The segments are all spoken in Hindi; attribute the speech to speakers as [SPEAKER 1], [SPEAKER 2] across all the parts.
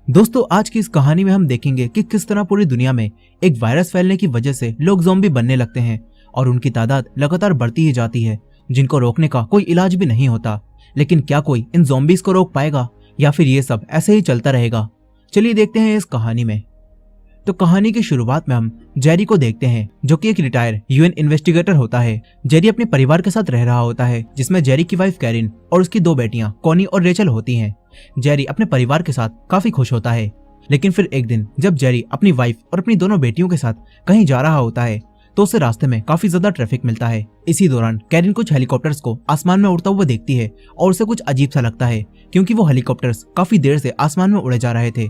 [SPEAKER 1] दोस्तों, आज की इस कहानी में हम देखेंगे कि किस तरह पूरी दुनिया में एक वायरस फैलने की वजह से लोग ज़ॉम्बी बनने लगते हैं और उनकी तादाद लगातार बढ़ती ही जाती है, जिनको रोकने का कोई इलाज भी नहीं होता। लेकिन क्या कोई इन ज़ॉम्बीज को रोक पाएगा या फिर ये सब ऐसे ही चलता रहेगा? चलिए देखते हैं इस कहानी में। तो कहानी की शुरुआत में हम जेरी को देखते हैं, जो कि एक रिटायर यूएन इन्वेस्टिगेटर होता है। जेरी अपने परिवार के साथ रह रहा होता है, जिसमें जेरी की वाइफ कैरिन और उसकी दो बेटियां कॉनी और रेचल होती हैं। जेरी अपने परिवार के साथ काफी खुश होता है, लेकिन फिर एक दिन जब जेरी अपनी वाइफ और अपनी दोनों बेटियों के साथ कहीं जा रहा होता है तो उसे रास्ते में काफी ज्यादा ट्रैफिक मिलता है। इसी दौरान कैरिन कुछ हेलीकॉप्टर्स को आसमान में उड़ता हुआ देखती है और उसे कुछ अजीब सा लगता है, क्योंकि वो हेलीकॉप्टर्स काफी देर से आसमान में उड़े जा रहे थे।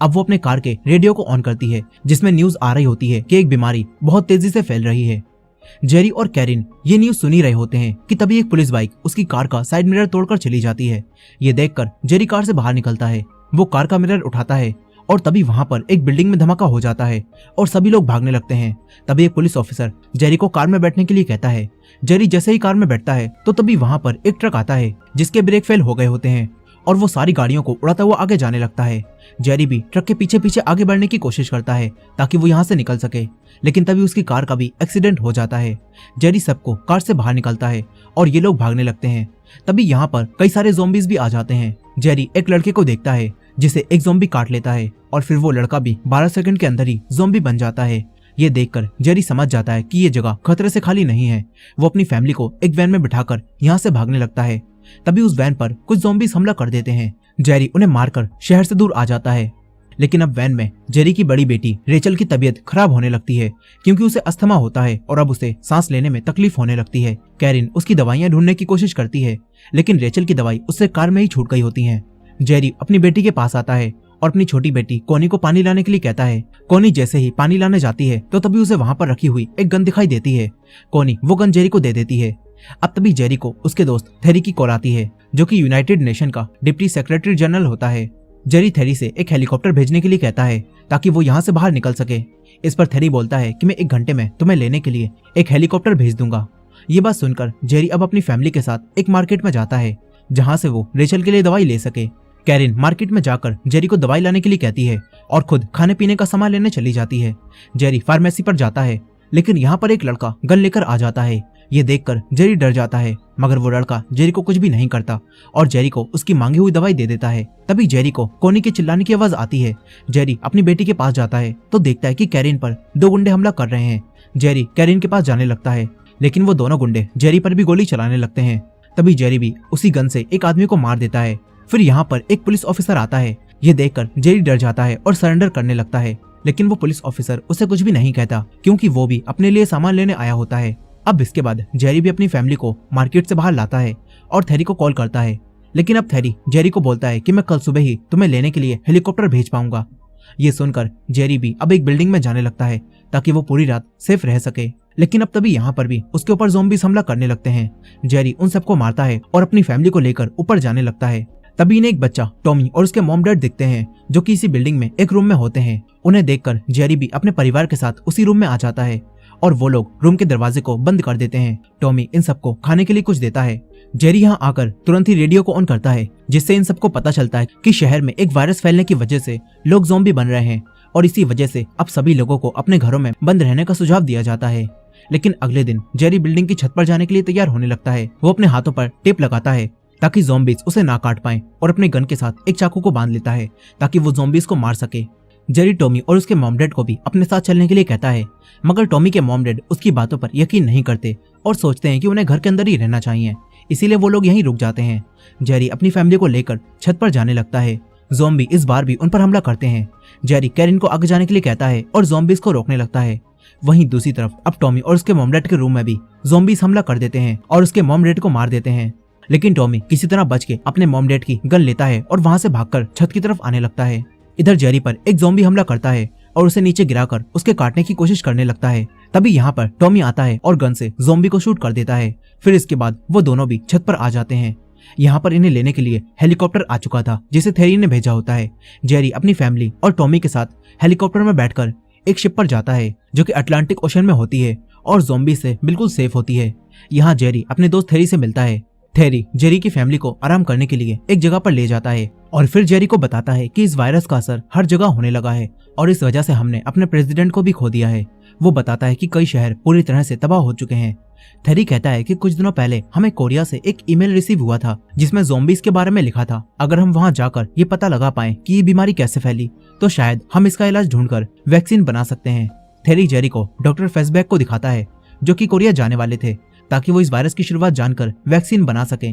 [SPEAKER 1] अब वो अपने कार के रेडियो को ऑन करती है, जिसमें न्यूज आ रही होती है कि एक बीमारी बहुत तेजी से फैल रही है। जेरी और कैरिन ये न्यूज सुन ही रहे होते हैं कि तभी एक पुलिस बाइक उसकी कार का साइड मिरर तोड़कर चली जाती है। ये देखकर जेरी कार से बाहर निकलता है। वो कार का मिरर उठाता है और तभी वहां पर एक बिल्डिंग में धमाका हो जाता है और सभी लोग भागने लगते हैं। तभी एक पुलिस ऑफिसर जेरी को कार में बैठने के लिए कहता है। जेरी जैसे ही कार में बैठता है तो तभी वहां पर एक ट्रक आता है, जिसके ब्रेक फेल हो गए होते हैं और वो सारी गाड़ियों को उड़ाता हुआ आगे जाने लगता है। जेरी भी ट्रक के पीछे पीछे आगे बढ़ने की कोशिश करता है ताकि वो यहाँ से निकल सके, लेकिन तभी उसकी कार का भी एक्सीडेंट हो जाता है। जेरी सबको कार से बाहर निकलता है और ये लोग भागने लगते हैं। तभी यहाँ पर कई सारे ज़ॉम्बीज भी आ जाते हैं। जेरी एक लड़के को देखता है जिसे एक ज़ॉम्बी काट लेता है और फिर वो लड़का भी 12 सेकंड के अंदर ही ज़ॉम्बी बन जाता है। ये देखकर जेरी समझ जाता है कि ये जगह खतरे से खाली नहीं है। वो अपनी फैमिली को एक वैन में बिठाकर यहाँ से भागने लगता है। तभी उस वैन पर कुछ ज़ॉम्बीज हमला कर देते हैं। जेरी उन्हें मारकर शहर से दूर आ जाता है। लेकिन अब वैन में जेरी की बड़ी बेटी रेचल की तबीयत खराब होने लगती है, क्योंकि उसे अस्थमा होता है और अब उसे सांस लेने में तकलीफ होने लगती है। कैरिन उसकी दवाइयां ढूंढने की कोशिश करती है, लेकिन रेचल की दवाई उससे कार में ही छूट गई होती है। जेरी अपनी बेटी के पास आता है और अपनी छोटी बेटी कोनी को पानी लाने के लिए कहता है। कोनी जैसे ही पानी लाने जाती है तो तभी उसे वहां पर रखी हुई एक गन दिखाई देती है। कोनी वो गन जेरी को दे देती है। अब तभी जेरी को उसके दोस्त थेरी की कॉल आती है, जो कि यूनाइटेड नेशन का डिप्टी सेक्रेटरी जनरल होता है। जेरी थेरी से एक हेलीकॉप्टर भेजने के लिए कहता है ताकि वो यहाँ से बाहर निकल सके। इस पर थेरी बोलता है कि मैं 1 घंटे में तुम्हें लेने के लिए एक हेलीकॉप्टर भेज दूंगा। ये बात सुनकर जेरी अब अपनी फैमिली के साथ एक मार्केट में जाता है, जहाँ से वो रेचल के लिए दवाई ले सके। कैरिन मार्केट में जाकर जेरी को दवाई लाने के लिए कहती है और खुद खाने पीने का सामान लेने चली जाती है। जेरी फार्मेसी पर जाता है, लेकिन यहाँ पर एक लड़का गन लेकर आ जाता है। ये देखकर जेरी डर जाता है, मगर वो लड़का जेरी को कुछ भी नहीं करता और जेरी को उसकी मांगी हुई दवाई दे देता है। तभी जेरी को कोनी के चिल्लाने की आवाज आती है। जेरी अपनी बेटी के पास जाता है तो देखता है कि कैरिन पर 2 गुंडे हमला कर रहे हैं। जेरी कैरिन के पास जाने लगता है, लेकिन वो दोनों गुंडे जेरी पर भी गोली चलाने लगते हैं। तभी जेरी भी उसी गन से एक आदमी को मार देता है। फिर यहाँ पर एक पुलिस ऑफिसर आता है। ये देखकर जेरी डर जाता है और सरेंडर करने लगता है, लेकिन वो पुलिस ऑफिसर उसे कुछ भी नहीं कहता, क्योंकि वो भी अपने लिए सामान लेने आया होता है। अब इसके बाद जेरी भी अपनी फैमिली को मार्केट से बाहर लाता है और थेरी को कॉल करता है, लेकिन अब थेरी जेरी को बोलता है कि मैं कल सुबह ही तुम्हें लेने के लिए हेलीकॉप्टर भेज पाऊंगा। ये सुनकर जेरी भी अब एक बिल्डिंग में जाने लगता है ताकि वो पूरी रात सेफ रह सके। लेकिन अब तभी यहाँ पर भी उसके ऊपर ज़ॉम्बीज हमला करने लगते हैं। जेरी उन सबको मारता है और अपनी फैमिली को लेकर ऊपर जाने लगता है। तभी इन्हें एक बच्चा टॉमी और उसके मॉम डैड दिखते हैं, जो कि इसी बिल्डिंग में एक रूम में होते हैं। उन्हें देखकर जेरी भी अपने परिवार के साथ उसी रूम में आ जाता है और वो लोग रूम के दरवाजे को बंद कर देते हैं। टॉमी इन सबको खाने के लिए कुछ देता है। जेरी यहाँ आकर तुरंत ही रेडियो को ऑन करता है, जिससे इन सबको पता चलता है कि शहर में एक वायरस फैलने की वजह से लोग ज़ॉम्बी बन रहे हैं और इसी वजह से अब सभी लोगों को अपने घरों में बंद रहने का सुझाव दिया जाता है। लेकिन अगले दिन जेरी बिल्डिंग की छत पर जाने के लिए तैयार होने लगता है। वो अपने हाथों पर टेप लगाता है ताकि ज़ॉम्बीज उसे ना काट पाएं और अपने गन के साथ एक चाकू को बांध लेता है ताकि वो ज़ॉम्बीज को मार सके। जेरी टॉमी और उसके मॉम डैड को भी अपने साथ चलने के लिए कहता है, मगर टॉमी के मॉम डैड उसकी बातों पर यकीन नहीं करते और सोचते हैं कि उन्हें घर के अंदर ही रहना चाहिए, इसीलिए वो लोग यहीं रुक जाते हैं। जेरी अपनी फैमिली को लेकर छत पर जाने लगता है। ज़ॉम्बी इस बार भी उन पर हमला करते हैं। जेरी कैरिन को आगे जाने के लिए कहता है और ज़ॉम्बीज को रोकने लगता है। वहीं दूसरी तरफ अब टॉमी और उसके मॉम डैड के रूम में भी ज़ॉम्बीज हमला कर देते हैं और उसके मॉम डैड को मार देते हैं। लेकिन टॉमी किसी तरह बच के अपने मॉम डैड की गन लेता है और वहां से भागकर छत की तरफ आने लगता है। इधर जेरी पर एक ज़ॉम्बी हमला करता है और उसे नीचे गिराकर उसके काटने की कोशिश करने लगता है। तभी यहाँ पर टॉमी आता है और गन से ज़ॉम्बी को शूट कर देता है। फिर इसके बाद वो दोनों भी छत पर आ जाते हैं। यहाँ पर इन्हें लेने के लिए हेलीकॉप्टर आ चुका था, जिसे थेरी ने भेजा होता है। जेरी अपनी फैमिली और टॉमी के साथ हेलीकॉप्टर में बैठकर एक शिप पर जाता है, जो कि अटलांटिक ओशन में होती है और ज़ॉम्बी से बिल्कुल सेफ होती है। यहाँ जेरी अपने दोस्त थेरी से मिलता है। थेरी जेरी की फैमिली को आराम करने के लिए एक जगह पर ले जाता है और फिर जेरी को बताता है कि इस वायरस का असर हर जगह होने लगा है और इस वजह से हमने अपने प्रेसिडेंट को भी खो दिया है। वो बताता है कि कई शहर पूरी तरह से तबाह हो चुके हैं। थेरी कहता है कि कुछ दिनों पहले हमें कोरिया से एक ईमेल रिसीव हुआ था जिसमें ज़ॉम्बीज के बारे में लिखा था। अगर हम वहां जाकर ये पता लगा पाए कि ये बीमारी कैसे फैली तो शायद हम इसका इलाज ढूंढकर वैक्सीन बना सकते हैं। थेरी जेरी को डॉक्टर फेसबैक को दिखाता है जो कि कोरिया जाने वाले थे ताकि वो इस वायरस की शुरुआत जानकर वैक्सीन बना सके।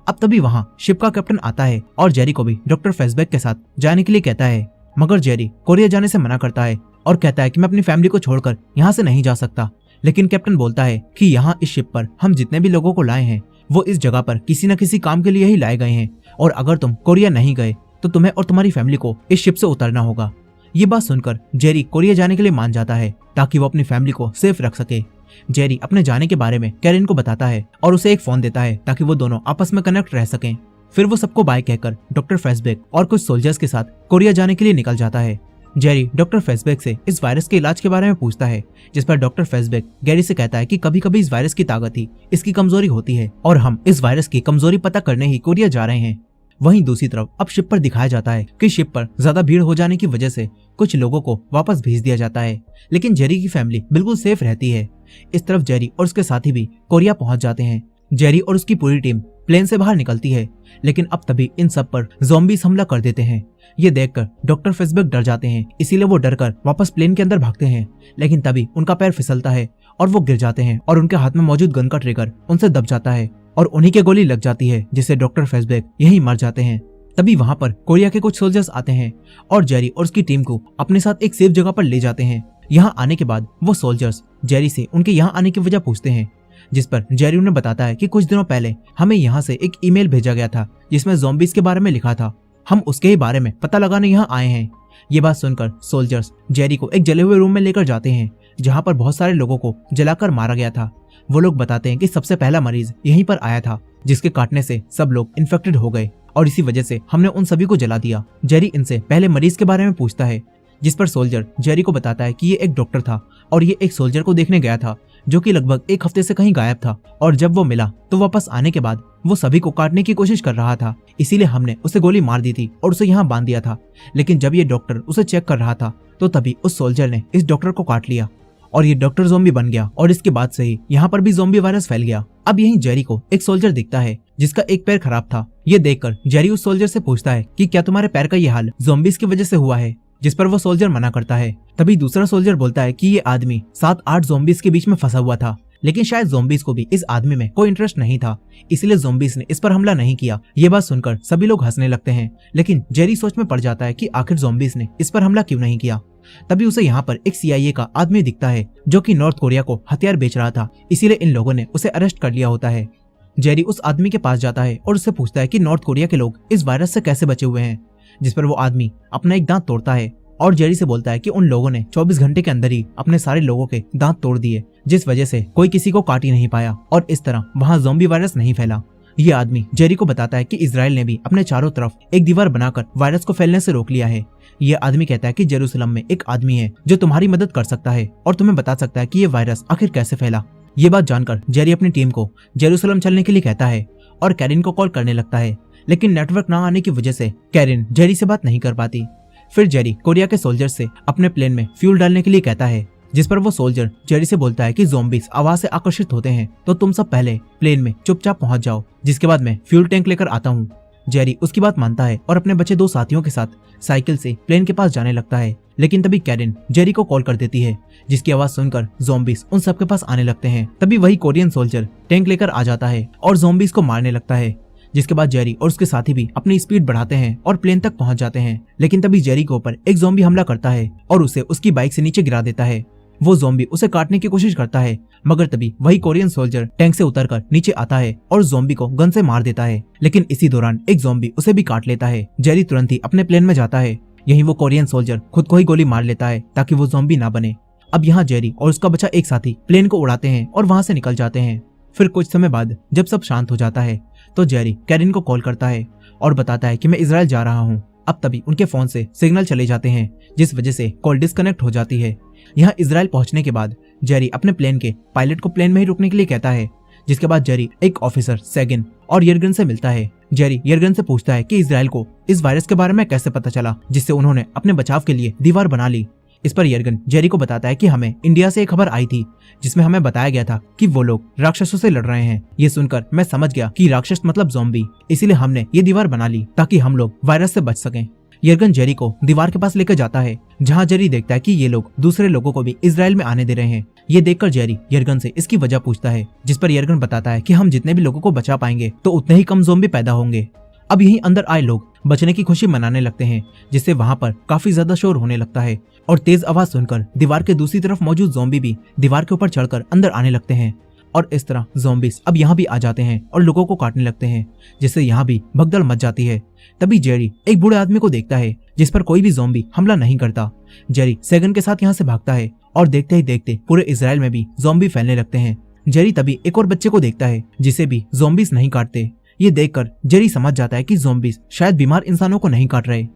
[SPEAKER 1] अब तभी वहाँ शिप का कैप्टन आता है और जेरी को भी डॉक्टर फेसबैक के साथ जाने के लिए कहता है, मगर जेरी कोरिया जाने से मना करता है और कहता है कि मैं अपनी फैमिली को छोड़कर यहाँ से नहीं जा सकता। लेकिन कैप्टन बोलता है कि यहाँ इस शिप पर हम जितने भी लोगों को लाए हैं वो इस जगह पर किसी न किसी काम के लिए ही लाए गए हैं और अगर तुम कोरिया नहीं गए तो तुम्हें और तुम्हारी फैमिली को इस शिप से उतरना होगा। ये बात सुनकर जेरी कोरिया जाने के लिए मान जाता है ताकि वो अपनी फैमिली को सेफ रख सके। जेरी अपने जाने के बारे में कैरिन को बताता है और उसे एक फोन देता है ताकि वो दोनों आपस में कनेक्ट रह सकें। फिर वो सबको बाय कहकर डॉक्टर फेसबैक और कुछ सोल्जर्स के साथ कोरिया जाने के लिए निकल जाता है। जेरी डॉक्टर फेसबैक से इस वायरस के इलाज के बारे में पूछता है जिस पर डॉक्टर फेसबैक गैरी से कहता है कि कभी कभी इस वायरस की ताकत ही इसकी कमजोरी होती है और हम इस वायरस की कमजोरी पता करने ही कोरिया जा रहे हैं। वहीं दूसरी तरफ अब शिप पर दिखाया जाता है कि शिप पर ज्यादा भीड़ हो जाने की वजह से कुछ लोगों को वापस भेज दिया जाता है लेकिन जेरी की फैमिली बिल्कुल सेफ रहती है। इस तरफ जेरी और उसके साथी भी कोरिया पहुंच जाते हैं। जेरी और उसकी पूरी टीम प्लेन से बाहर निकलती है लेकिन अब तभी इन सब पर ज़ॉम्बीज हमला कर देते हैं। ये देखकर डॉक्टर फेसबैक डर जाते हैं इसीलिए वो डरकर वापस प्लेन के अंदर भागते हैं लेकिन तभी उनका पैर फिसलता है और वो गिर जाते हैं और उनके हाथ में मौजूद गन का ट्रिगर उनसे दब जाता है और उन्हीं के गोली लग जाती है जिससे डॉक्टर फेसबैक यहीं मर जाते हैं। तभी वहां पर कोरिया के कुछ सोल्जर्स आते हैं और जेरी और उसकी टीम को अपने साथ एक सेफ जगह पर ले जाते हैं। यहाँ आने के बाद वो सोल्जर्स जेरी से उनके यहाँ आने की वजह पूछते हैं जिस पर जेरी उन्हें बताता है कि कुछ दिनों पहले हमें यहाँ से एक ईमेल भेजा गया था जिसमें ज़ॉम्बीज के बारे में लिखा था। हम उसके ही बारे में पता लगाने यहाँ आए हैं। ये बात सुनकर सोल्जर्स जेरी को एक जले हुए रूम में लेकर जाते हैं जहाँ पर बहुत सारे लोगों को जलाकर मारा गया था। वो लोग बताते हैं कि सबसे पहला मरीज यहीं पर आया था जिसके काटने से सब लोग इन्फेक्टेड हो गए और इसी वजह से हमने उन सभी को जला दिया। जेरी इनसे पहले मरीज के बारे में पूछता है जिस पर सोल्जर जेरी को बताता है कि ये एक डॉक्टर था और ये एक सोल्जर को देखने गया था जो कि लगभग एक हफ्ते से कहीं गायब था और जब वो मिला तो वापस आने के बाद वो सभी को काटने की कोशिश कर रहा था इसीलिए हमने उसे गोली मार दी थी और उसे यहाँ बांध दिया था। लेकिन जब ये डॉक्टर उसे चेक कर रहा था तो तभी उस सोल्जर ने इस डॉक्टर को काट लिया और ये डॉक्टर ज़ॉम्बी बन गया और इसके बाद से ही यहाँ पर भी ज़ॉम्बी वायरस फैल गया। अब यहीं जेरी को एक सोल्जर दिखता है जिसका एक पैर खराब था। ये देखकर जेरी उस सोल्जर से पूछता है कि क्या तुम्हारे पैर का ये हाल ज़ॉम्बीज की वजह से हुआ है, जिस पर वो सोल्जर मना करता है। तभी दूसरा सोल्जर बोलता है कि ये आदमी 7-8 ज़ॉम्बीज के बीच में फंसा हुआ था लेकिन शायद ज़ॉम्बीज को भी इस आदमी में कोई इंटरेस्ट नहीं था इसलिए ज़ॉम्बीज ने इस पर हमला नहीं किया। ये बात सुनकर सभी लोग हंसने लगते हैं लेकिन जेरी सोच में पड़ जाता है कि आखिर ज़ॉम्बीज ने इस पर हमला क्यों नहीं किया। तभी उसे यहाँ पर एक CIA का आदमी दिखता है जो कि नॉर्थ कोरिया को हथियार बेच रहा था इसीलिए इन लोगों ने उसे अरेस्ट कर लिया होता है। जेरी उस आदमी के पास जाता है और उससे पूछता है कि नॉर्थ कोरिया के लोग इस वायरस से कैसे बचे हुए हैं, जिस पर वो आदमी अपना एक दांत तोड़ता है और जेरी से बोलता है कि उन लोगों ने 24 घंटे के अंदर ही अपने सारे लोगों के दांत तोड़ दिए जिस वजह से कोई किसी को काट ही नहीं पाया और इस तरह वहाँ ज़ॉम्बी वायरस नहीं फैला। ये आदमी जेरी को बताता है कि इजराइल ने भी अपने चारों तरफ एक दीवार बनाकर वायरस को फैलने से रोक लिया है। ये आदमी कहता है कि जेरूसलम में एक आदमी है जो तुम्हारी मदद कर सकता है और तुम्हें बता सकता है कि ये वायरस आखिर कैसे फैला। ये बात जानकर जेरी अपनी टीम को जेरूसलम चलने के लिए कहता है और कैरिन को कॉल करने लगता है लेकिन नेटवर्क ना आने की वजह से कैरिन जेरी से बात नहीं कर पाती। फिर जेरी कोरिया के सोल्जर से अपने प्लेन में फ्यूल डालने के लिए कहता है जिस पर वो सोल्जर जेरी से बोलता है कि ज़ॉम्बीज आवाज से आकर्षित होते हैं तो तुम सब पहले प्लेन में चुपचाप पहुंच जाओ जिसके बाद मैं फ्यूल टैंक लेकर आता हूँ। जेरी उसकी बात मानता है और अपने बचे 2 साथियों के साथ साइकिल से प्लेन के पास जाने लगता है लेकिन तभी कैरिन जेरी को कॉल कर देती है जिसकी आवाज सुनकर ज़ॉम्बीज उन सबके पास आने लगते हैं। तभी वही कोरियन सोल्जर टैंक लेकर आ जाता है और ज़ॉम्बीज को मारने लगता है जिसके बाद जेरी और उसके साथी भी अपनी स्पीड बढ़ाते हैं और प्लेन तक पहुंच जाते हैं। लेकिन तभी जेरी के ऊपर एक ज़ॉम्बी हमला करता है और उसे उसकी बाइक से नीचे गिरा देता है। वो ज़ॉम्बी उसे काटने की कोशिश करता है मगर तभी वही कोरियन सोल्जर टैंक से उतरकर नीचे आता है और ज़ॉम्बी को गन से मार देता है लेकिन इसी दौरान एक ज़ॉम्बी उसे भी काट लेता है। जेरी तुरंत ही अपने प्लेन में जाता है। यहीं वो कोरियन सोल्जर खुद को ही गोली मार लेता है ताकि वो ज़ॉम्बी ना बने। अब यहाँ जेरी और उसका बचा एक साथी प्लेन को उड़ाते हैं और वहां से निकल जाते हैं। फिर कुछ समय बाद जब सब शांत हो जाता है तो जेरी कैरिन को कॉल करता है और बताता है कि मैं इजराइल जा रहा हूँ। अब तभी उनके फोन से सिग्नल चले जाते हैं जिस वजह से कॉल डिस्कनेक्ट हो जाती है। यहाँ इजराइल पहुंचने के बाद जेरी अपने प्लेन के पायलट को प्लेन में ही रुकने के लिए कहता है जिसके बाद जेरी एक ऑफिसर सेगन और यर्गन से मिलता है। जेरी यर्गन से पूछता है कि इजराइल को इस वायरस के बारे में कैसे पता चला, जिससे उन्होंने अपने बचाव के लिए दीवार बना ली। इस पर यर्गन जेरी को बताता है कि हमें इंडिया से एक खबर आई थी जिसमें हमें बताया गया था कि वो लोग राक्षसों से लड़ रहे हैं। ये सुनकर मैं समझ गया कि राक्षस मतलब ज़ॉम्बी, इसीलिए हमने ये दीवार बना ली ताकि हम लोग वायरस से बच सकें। यर्गन जेरी को दीवार के पास लेकर जाता है, जहाँ जेरी देखता है कि ये लोग दूसरे लोगों को भी इजराइल में आने दे रहे हैं। ये देखकर जेरी यर्गन से इसकी वजह पूछता है, जिस पर यर्गन बताता है कि हम जितने भी लोगों को बचा पाएंगे तो उतने ही कम ज़ॉम्बी पैदा होंगे। अब यहीं अंदर आए लोग बचने की खुशी मनाने लगते हैं, जिससे वहां पर काफी ज्यादा शोर होने लगता है और तेज आवाज सुनकर दीवार के दूसरी तरफ मौजूद ज़ॉम्बी भी दीवार के ऊपर चढ़कर अंदर आने लगते हैं। और इस तरह ज़ॉम्बीज अब यहाँ भी आ जाते हैं और लोगों को काटने लगते हैं, जिससे यहाँ भी भगदड़ मच जाती है। तभी जेरी एक बूढ़े आदमी को देखता है जिस पर कोई भी ज़ॉम्बी हमला नहीं करता। जेरी सेगन के साथ यहाँ से भागता है और देखते ही देखते पूरे इजराइल में भी ज़ॉम्बी फैलने लगते हैं। जेरी तभी एक और बच्चे को देखता है जिसे भी ज़ॉम्बीज नहीं काटते। ये देखकर जेरी समझ जाता है कि ज़ॉम्बीज शायद बीमार इंसानों को नहीं काट रहे।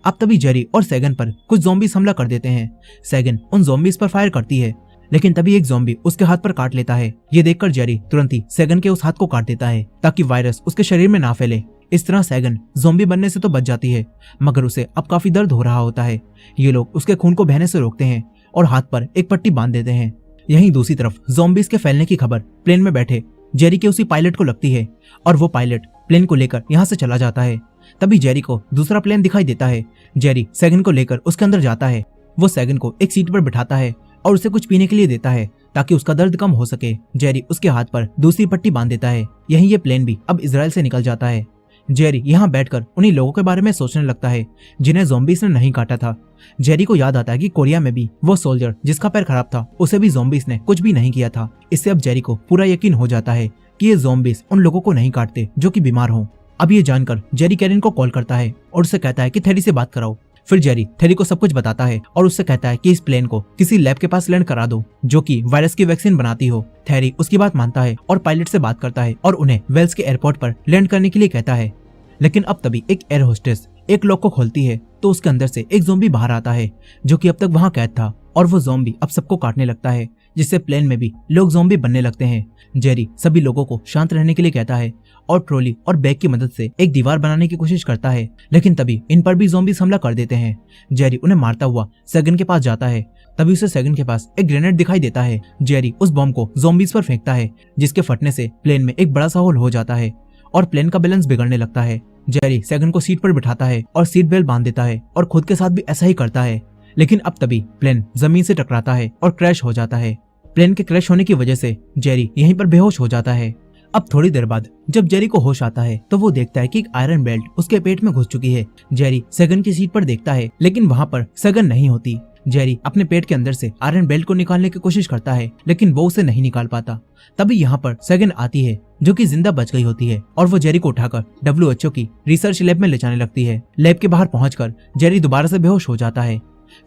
[SPEAKER 1] अब तभी जेरी और सेगन पर कुछ ज़ॉम्बीज हमला कर देते हैं। सेगन उन ज़ॉम्बीज पर फायर करती है, लेकिन तभी एक ज़ॉम्बी उसके हाथ पर काट लेता है। ये देखकर जेरी तुरंत ही सेगन के उस हाथ को काट देता है ताकि वायरस उसके शरीर में ना फैले। इस तरह सेगन ज़ॉम्बी बनने से तो बच जाती है, मगर उसे अब काफी दर्द हो रहा होता है। ये लोग उसके खून को बहने से रोकते हैं और हाथ पर एक पट्टी बांध देते हैं। यहीं दूसरी तरफ ज़ॉम्बीज के फैलने की खबर प्लेन में बैठे जेरी के उसी पायलट को लगती है और वो पायलट प्लेन को लेकर यहाँ से चला जाता है। तभी जेरी को दूसरा प्लेन दिखाई देता है। जेरी सेगन को लेकर उसके अंदर जाता है। वो सेगन को एक सीट पर बिठाता है और उसे कुछ पीने के लिए देता है ताकि उसका दर्द कम हो सके। जेरी उसके हाथ पर दूसरी पट्टी बांध देता है। यहीं ये प्लेन भी अब इजराइल से निकल जाता है। जेरी यहाँ बैठकर उन्हीं लोगों के बारे में सोचने लगता है जिन्हें ज़ॉम्बीज ने नहीं काटा था। जेरी को याद आता है कि कोरिया में भी वो सोल्जर जिसका पैर खराब था उसे भी ज़ॉम्बीज ने कुछ भी नहीं किया था। इससे अब जेरी को पूरा यकीन हो जाता है कि ये ज़ॉम्बीज उन लोगों को नहीं काटते जो कि बीमार हों। अब ये जानकर जेरी कैरिन को कॉल करता है और उससे कहता है कि थेरी से बात कराओ। फिर जेरी थेरी को सब कुछ बताता है और उससे कहता है कि इस प्लेन को किसी लैब के पास लैंड करा दो जो कि वायरस की वैक्सीन बनाती हो। थेरी उसकी बात मानता है और पायलट से बात करता है और उन्हें वेल्स के एयरपोर्ट पर लैंड करने के लिए कहता है। लेकिन अब तभी एक एयर होस्टेस एक लॉक को खोलती है तो उसके अंदर से एक ज़ॉम्बी बाहर आता है जो कि अब तक वहां कैद था और वो ज़ॉम्बी अब सबको काटने लगता है, जिससे प्लेन में भी लोग ज़ॉम्बी बनने लगते हैं। जेरी सभी लोगों को शांत रहने के लिए कहता है और ट्रॉली और बैग की मदद से एक दीवार बनाने की कोशिश करता है, लेकिन तभी इन पर भी ज़ॉम्बीज हमला कर देते हैं। जेरी उन्हें मारता हुआ सेगन के पास जाता है। तभी उसे सेगन के पास एक ग्रेनेड दिखाई देता है। जेरी उस बॉम्ब को ज़ॉम्बीज पर फेंकता है, जिसके फटने से प्लेन में एक बड़ा सा होल हो जाता है और प्लेन का बैलेंस बिगड़ने लगता है। जेरी सेगन को सीट पर बिठाता है और सीट बेल्ट बांध देता है और खुद के साथ भी ऐसा ही करता है। लेकिन अब तभी प्लेन जमीन से टकराता है और क्रैश हो जाता है। प्लेन के क्रैश होने की वजह से जेरी यहीं पर बेहोश हो जाता है। अब थोड़ी देर बाद जब जेरी को होश आता है तो वो देखता है कि एक आयरन बेल्ट उसके पेट में घुस चुकी है। जेरी सेगन की सीट पर देखता है, लेकिन वहाँ पर सेगन नहीं होती। जेरी अपने पेट के अंदर से आयरन बेल्ट को निकालने की कोशिश करता है, लेकिन वो उसे नहीं निकाल पाता। तभी यहाँ पर सेगन आती है जो कि जिंदा बच गई होती है और वो जेरी को उठाकर WHO की रिसर्च लैब में ले जाने लगती है। लैब के बाहर पहुंचकर जेरी दोबारा से बेहोश हो जाता है।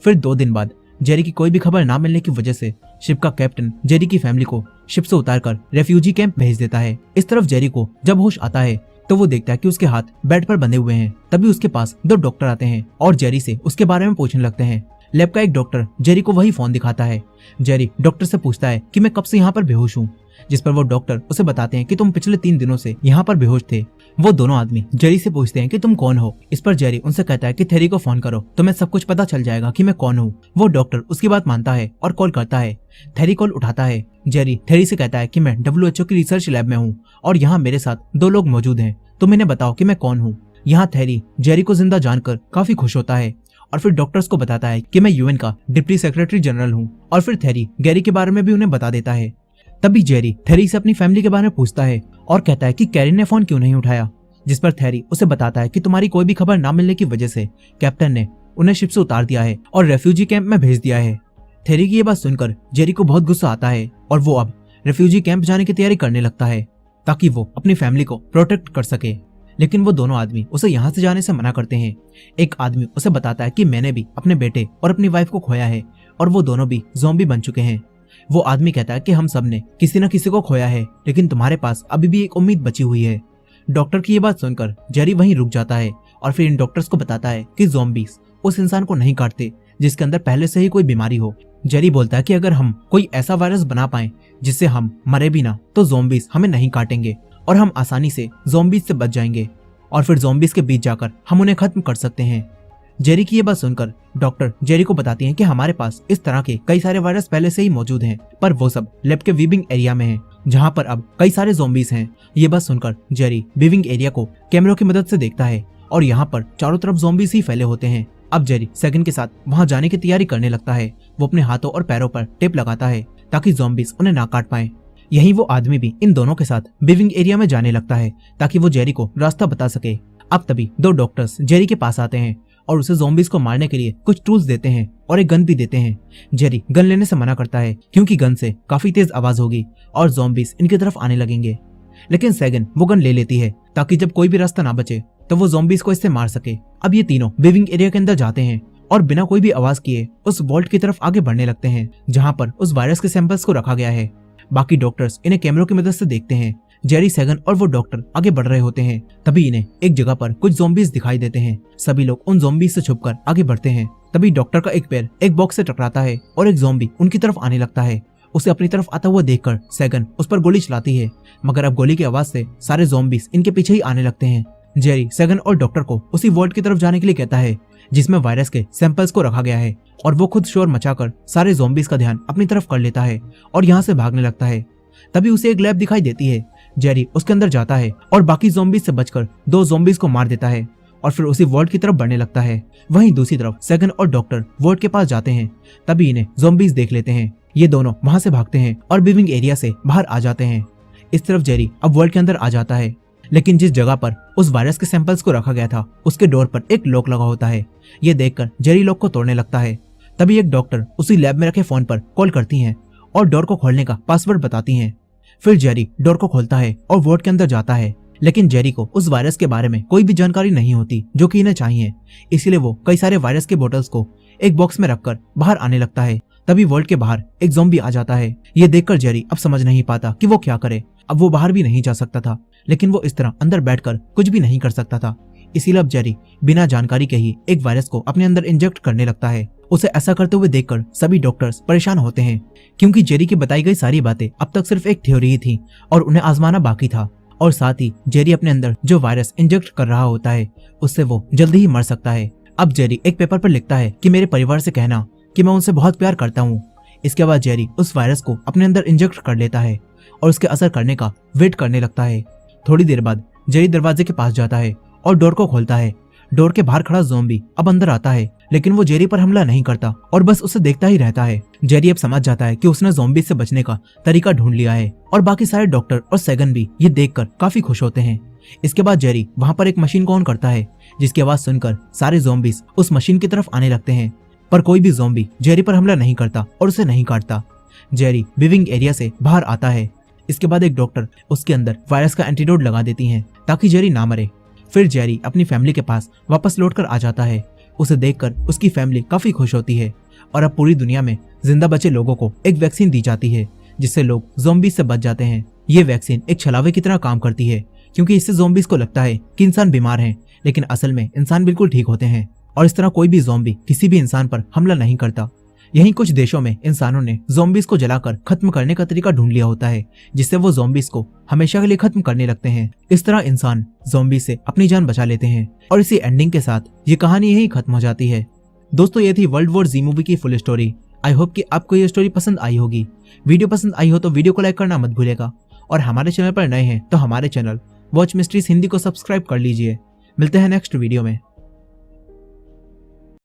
[SPEAKER 1] फिर 2 दिन बाद जेरी की कोई भी खबर ना मिलने की वजह से शिप का कैप्टन जेरी की फैमिली को शिप से उतारकर रेफ्यूजी कैंप भेज देता है। इस तरफ जेरी को जब होश आता है तो वो देखता है कि उसके हाथ बेड पर बंधे हुए हैं। तभी उसके पास 2 डॉक्टर आते हैं और जेरी से उसके बारे में पूछने लगते हैं। लैब का एक डॉक्टर जेरी को वही फोन दिखाता है। जेरी डॉक्टर से पूछता है कि मैं कब से यहाँ पर बेहोश हूँ, जिस पर वो डॉक्टर उसे बताते हैं कि तुम पिछले 3 दिनों से यहाँ पर बेहोश थे। वो दोनों आदमी जेरी से पूछते हैं कि तुम कौन हो। इस पर जेरी उनसे कहता है कि थेरी को फोन करो तो मैं सब कुछ पता चल जाएगा कि मैं कौन हूँ। वो डॉक्टर उसकी बात मानता है और कॉल करता है। थेरी कॉल उठाता है। जेरी थेरी से कहता है कि मैं WHO की रिसर्च लैब में हूँ और यहाँ मेरे साथ 2 लोग मौजूद हैं, तुम इन्हें बताओ कि मैं कौन हूँ। यहाँ थेरी जेरी को जिंदा जानकर काफी खुश होता है और फिर डॉक्टर्स को बताता है कि मैं UN का डिप्टी सेक्रेटरी जनरल हूँ। और फिर थेरी गैरी के बारे में भी उन्हें बता देता है। तभी जेरी थेरी से अपनी फैमिली के बारे में पूछता है और कहता है कि कैरिन ने फोन क्यों नहीं उठाया, जिस पर थेरी उसे बताता है कि तुम्हारी कोई भी खबर ना मिलने की वजह से कैप्टन ने उन्हें शिप से उतार दिया है और रेफ्यूजी कैंप में भेज दिया है। थेरी की ये बात सुनकर जेरी को बहुत गुस्सा आता है और वो अब रेफ्यूजी कैंप जाने की तैयारी करने लगता है ताकि वो अपनी फैमिली को प्रोटेक्ट कर सके। लेकिन वो दोनों आदमी उसे यहाँ से जाने से मना करते हैं। एक आदमी उसे बताता है कि मैंने भी अपने बेटे और अपनी वाइफ को खोया है और वो दोनों भी ज़ॉम्बी बन चुके हैं। वो आदमी कहता है कि हम सब ने किसी न किसी को खोया है, लेकिन तुम्हारे पास अभी भी एक उम्मीद बची हुई है। डॉक्टर की ये बात सुनकर जेरी वहीं रुक जाता है और फिर इन डॉक्टर्स को बताता है कि ज़ॉम्बीज उस इंसान को नहीं काटते जिसके अंदर पहले से ही कोई बीमारी हो। जेरी बोलता है कि अगर हम कोई ऐसा वायरस बना पाए जिससे हम मरे भी ना, तो ज़ॉम्बीज हमें नहीं काटेंगे और हम आसानी से ज़ॉम्बीज से बच जाएंगे और फिर ज़ॉम्बीज के बीच जाकर हम उन्हें खत्म कर सकते हैं। जेरी की ये बात सुनकर डॉक्टर जेरी को बताती हैं कि हमारे पास इस तरह के कई सारे वायरस पहले से ही मौजूद हैं, पर वो सब लैब के वीविंग एरिया में हैं, जहां पर अब कई सारे ज़ॉम्बीज हैं। ये बात सुनकर जेरी वीविंग एरिया को कैमरों की मदद से देखता है और यहाँ पर चारों तरफ ज़ॉम्बीज ही फैले होते हैं। अब जेरी सैगन के साथ वहां जाने की तैयारी करने लगता है। वो अपने हाथों और पैरों पर टेप लगाता है ताकि ज़ॉम्बीज उन्हें ना काट पाए। यही वो आदमी भी इन दोनों के साथ वीविंग एरिया में जाने लगता है ताकि वो जेरी को रास्ता बता सके। अब तभी दो डॉक्टर्स जेरी के पास आते हैं और उसे ज़ॉम्बीज को मारने के लिए कुछ टूल्स देते हैं और एक गन भी देते हैं। जेरी गन लेने से मना करता है क्योंकि गन से काफी तेज आवाज होगी और ज़ॉम्बीज इनकी तरफ आने लगेंगे, लेकिन सैगन वो गन ले लेती है ताकि जब कोई भी रास्ता ना बचे तो वो ज़ॉम्बीज को इससे मार सके। अब ये तीनों वीविंग एरिया के अंदर जाते हैं और बिना कोई भी आवाज किए उस वॉल्ट की तरफ आगे बढ़ने लगते हैं जहां पर उस वायरस के सैंपल्स को रखा गया है। बाकी डॉक्टर्स इन्हें कैमरों की मदद से देखते हैं। जेरी, सैगन और वो डॉक्टर आगे बढ़ रहे होते हैं। तभी इन्हें एक जगह पर कुछ ज़ॉम्बीज दिखाई देते हैं। सभी लोग उन ज़ॉम्बीज से छुपकर आगे बढ़ते हैं। तभी डॉक्टर का एक पैर एक बॉक्स से टकराता है और एक ज़ॉम्बी उनकी तरफ आने लगता है। उसे अपनी तरफ आता हुआ देखकर सैगन उस पर गोली चलाती है, मगर अब गोली की आवाज से सारे ज़ॉम्बीज इनके पीछे ही आने लगते हैं। जेरी सैगन और डॉक्टर को उसी वॉल्ट की तरफ जाने के लिए कहता है जिसमें वायरस के सैंपल्स को रखा गया है, और वो खुद शोर मचाकर सारे ज़ॉम्बीज का ध्यान अपनी तरफ कर लेता है और यहाँ से भागने लगता है। तभी उसे एक लैब दिखाई देती है। जेरी उसके अंदर जाता है और बाकी ज़ॉम्बीज से बचकर दो ज़ॉम्बीज को मार देता है और फिर उसी वॉल्ट की तरफ बढ़ने लगता है। वहीं दूसरी तरफ सैगन और डॉक्टर वॉल्ट के पास जाते हैं। तभी इन्हें ज़ॉम्बीज देख लेते हैं। ये दोनों वहां से भागते हैं और वीविंग एरिया से बाहर आ जाते हैं। इस तरफ जेरी अब वॉल्ट के अंदर आ जाता है, लेकिन जिस जगह पर उस वायरस के सैंपल्स को रखा गया था उसके डोर पर एक लॉक लगा होता है। ये देखकर जेरी लॉक को तोड़ने लगता है। तभी एक डॉक्टर उसी लैब में रखे फोन पर कॉल करती हैं और डोर को खोलने का पासवर्ड बताती हैं। फिर जेरी डोर को खोलता है और वॉर्ड के अंदर जाता है, लेकिन जेरी को उस वायरस के बारे में कोई भी जानकारी नहीं होती जो कि इन्हें चाहिए। इसीलिए वो कई सारे वायरस के बोतल्स को एक बॉक्स में रखकर बाहर आने लगता है। तभी वॉल्ट के बाहर एक ज़ॉम्बी आ जाता है। ये देखकर जेरी अब समझ नहीं पाता कि वो क्या करे। अब वो बाहर भी नहीं जा सकता था, लेकिन वो इस तरह अंदर बैठकर कुछ भी नहीं कर सकता था। इसीलिए अब जेरी बिना जानकारी के ही एक वायरस को अपने अंदर इंजेक्ट करने लगता है। उसे ऐसा करते हुए देखकर सभी डॉक्टर्स परेशान होते हैं, क्योंकि जेरी की बताई गई सारी बातें अब तक सिर्फ एक थ्योरी ही थी और उन्हें आजमाना बाकी था। और साथ ही जेरी अपने अंदर जो वायरस इंजेक्ट कर रहा होता है उससे वो जल्दी ही मर सकता है। अब जेरी एक पेपर पर लिखता है कि मेरे परिवार से कहना कि मैं उनसे बहुत प्यार करता हूँ। इसके बाद जेरी उस वायरस को अपने अंदर इंजेक्ट कर लेता है और उसके असर करने का वेट करने लगता है। थोड़ी देर बाद जेरी दरवाजे के पास जाता है और डोर को खोलता है। डोर के बाहर खड़ा ज़ॉम्बी अब अंदर आता है, लेकिन वो जेरी पर हमला नहीं करता और बस उसे देखता ही रहता है। जेरी अब समझ जाता है कि उसने ज़ॉम्बी से बचने का तरीका ढूंढ लिया है और बाकी सारे डॉक्टर और सैगन भी ये देखकर काफी खुश होते हैं। इसके बाद जेरी वहां पर एक मशीन को ऑन करता है, जिसकी आवाज सुनकर सारे ज़ॉम्बीज उस मशीन की तरफ आने लगते हैं, पर कोई भी ज़ॉम्बी जेरी पर हमला नहीं करता और उसे नहीं काटता। जेरी विविंग एरिया से बाहर आता है। इसके बाद एक डॉक्टर उसके अंदर वायरस का एंटीडोट लगा देती हैं ताकि जेरी ना मरे। फिर जेरी अपनी फैमिली के पास वापस लौटकर आ जाता है। उसे देखकर उसकी फैमिली काफी खुश होती है और अब पूरी दुनिया में जिंदा बचे लोगों को एक वैक्सीन दी जाती है जिससे लोग ज़ॉम्बीज से बच जाते हैं। ये वैक्सीन एक छलावे की तरह काम करती है, क्योंकि इससे ज़ॉम्बीज को लगता है कि इंसान बीमार हैं, लेकिन असल में इंसान बिल्कुल ठीक होते हैं और इस तरह कोई भी ज़ॉम्बी किसी भी इंसान पर हमला नहीं करता। यहीं कुछ देशों में इंसानों ने ज़ॉम्बीज को जलाकर खत्म करने का तरीका ढूंढ लिया होता है, जिससे वो ज़ॉम्बीज को हमेशा के लिए खत्म करने लगते हैं। इस तरह इंसान ज़ॉम्बी से अपनी जान बचा लेते हैं और इसी एंडिंग के साथ ये कहानी यहीं खत्म हो जाती है। दोस्तों, ये थी वर्ल्ड वॉर Z मूवी की फुल स्टोरी। आई होप कि आपको ये स्टोरी पसंद आई होगी। वीडियो पसंद आई हो तो वीडियो को लाइक करना मत भूलिएगा और हमारे चैनल पर नए हैं तो हमारे चैनल वॉच मिस्ट्रीज हिंदी को सब्सक्राइब कर लीजिए। मिलते हैं नेक्स्ट वीडियो में।